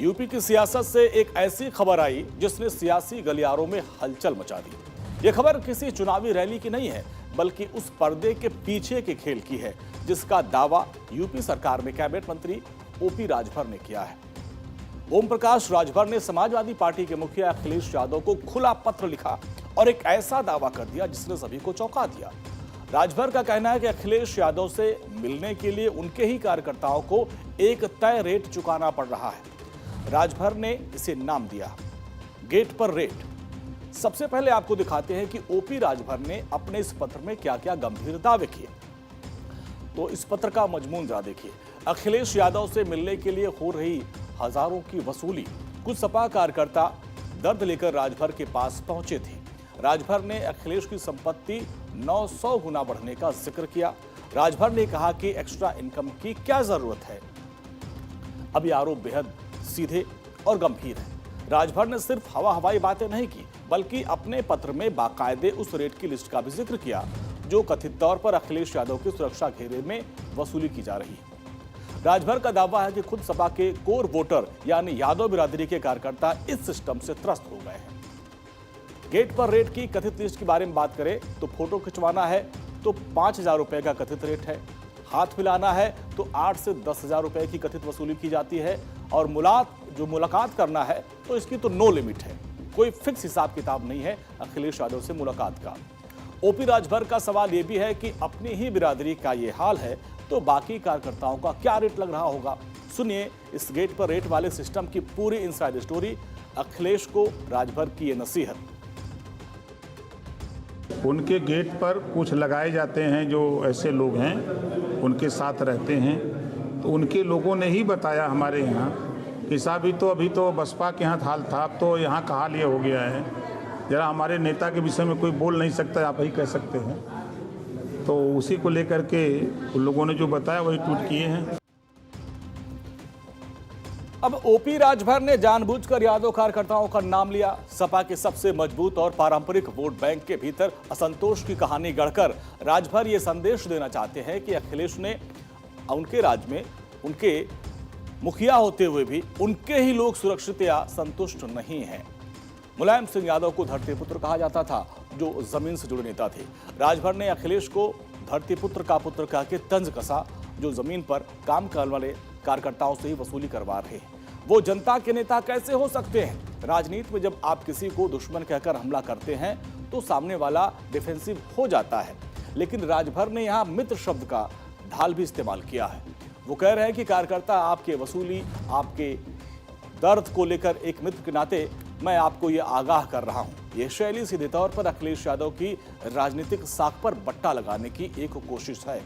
UP की सियासत से एक ऐसी खबर आई जिसने सियासी गलियारों में हलचल मचा दी। यह खबर किसी चुनावी रैली की नहीं है, बल्कि उस पर्दे के पीछे के खेल की है जिसका दावा यूपी सरकार में कैबिनेट मंत्री ओपी राजभर ने किया है। ओम प्रकाश राजभर ने समाजवादी पार्टी के मुखिया अखिलेश यादव को खुला पत्र लिखा और एक ऐसा दावा कर दिया जिसने सभी को चौंका दिया। राजभर का कहना है कि अखिलेश यादव से मिलने के लिए उनके ही कार्यकर्ताओं को एक तय रेट चुकाना पड़ रहा है। राजभर ने इसे नाम दिया गेट पर रेट। सबसे पहले आपको दिखाते हैं कि ओपी राजभर ने अपने इस पत्र में क्या क्या गंभीर दावे किए। तो इस पत्र का मजमून जरा देखिए। अखिलेश यादव से मिलने के लिए हो रही हजारों की वसूली। कुछ सपा कार्यकर्ता दर्द लेकर राजभर के पास पहुंचे थे। राजभर ने अखिलेश की संपत्ति 900 गुना बढ़ने का जिक्र किया। राजभर ने कहा कि एक्स्ट्रा इनकम की क्या जरूरत है। अब ये आरोप बेहद सीधे और गंभीर है। राजभर ने सिर्फ हवाई बातें नहीं की, बल्कि अपने पत्र में बाकायदे उस रेट की लिस्ट का भी जिक्र किया जो कथित तौर पर अखिलेश यादव की सुरक्षा घेरे में वसूली की जा रही है। राजभर का दावा है कि खुद सपा के कोर वोटर यानी यादव बिरादरी के कार्यकर्ता इस सिस्टम से त्रस्त हो गए हैं। गेट पर रेट की कथित लिस्ट के बारे में बात करें तो फोटो खिंचवाना है तो 5,000 रुपए का कथित रेट है। हाथ मिलाना है तो 8 से 10,000 रुपए की कथित वसूली की जाती है। और मुलाकात करना है तो इसकी तो नो लिमिट है। कोई फिक्स हिसाब किताब नहीं है अखिलेश यादव से मुलाकात का। ओपी राजभर का सवाल यह भी है कि अपनी ही बिरादरी का ये हाल है तो बाकी कार्यकर्ताओं का क्या रेट लग रहा होगा। सुनिए इस गेट पर रेट वाले सिस्टम की पूरी इनसाइड स्टोरी। अखिलेश को राजभर की ये नसीहत। उनके गेट पर कुछ लगाए जाते हैं जो ऐसे लोग हैं उनके साथ रहते हैं, तो उनके लोगों ने ही बताया हमारे यहाँ कि साहब अभी तो बसपा के यहाँ हाल था, अब तो यहाँ का हाल ये हो गया है। जरा हमारे नेता के विषय में कोई बोल नहीं सकता, आप ही कह सकते हैं। तो उसी को लेकर के उन लोगों ने जो बताया वही ट्वीट किए हैं। अब ओपी राजभर ने जानबूझकर यादव कार्यकर्ताओं का नाम लिया। सपा के सबसे मजबूत और पारंपरिक वोट बैंक के भीतर असंतोष की कहानी गढ़कर राजभर ये संदेश देना चाहते हैं कि अखिलेश ने उनके राज्य में उनके मुखिया होते हुए भी उनके ही लोग सुरक्षित या संतुष्ट नहीं हैं। मुलायम सिंह यादव को धरतीपुत्र कहा जाता था जो जमीन से जुड़े नेता थे। राजभर ने अखिलेश को धरतीपुत्र का पुत्र कह के तंज कसा जो जमीन पर काम करने वाले कार्यकर्ताओं से ही वसूली करवा रहे हैं। वो जनता के नेता कैसे हो सकते हैं? राजनीति में जब आप किसी को दुश्मन कहकर हमला करते हैं तो सामने वाला डिफेंसिव हो जाता है, लेकिन राजभर ने यहाँ मित्र शब्द का ढाल भी इस्तेमाल किया है। वो कह रहे हैं कि कार्यकर्ता आपके वसूली, आपके दर्द को लेकर एक मित्र के नाते मैं आपको ये आगाह कर रहा हूं। ये शैली सीधे तौर पर अखिलेश यादव की राजनीतिक साख पर बट्टा लगाने की एक कोशिश है।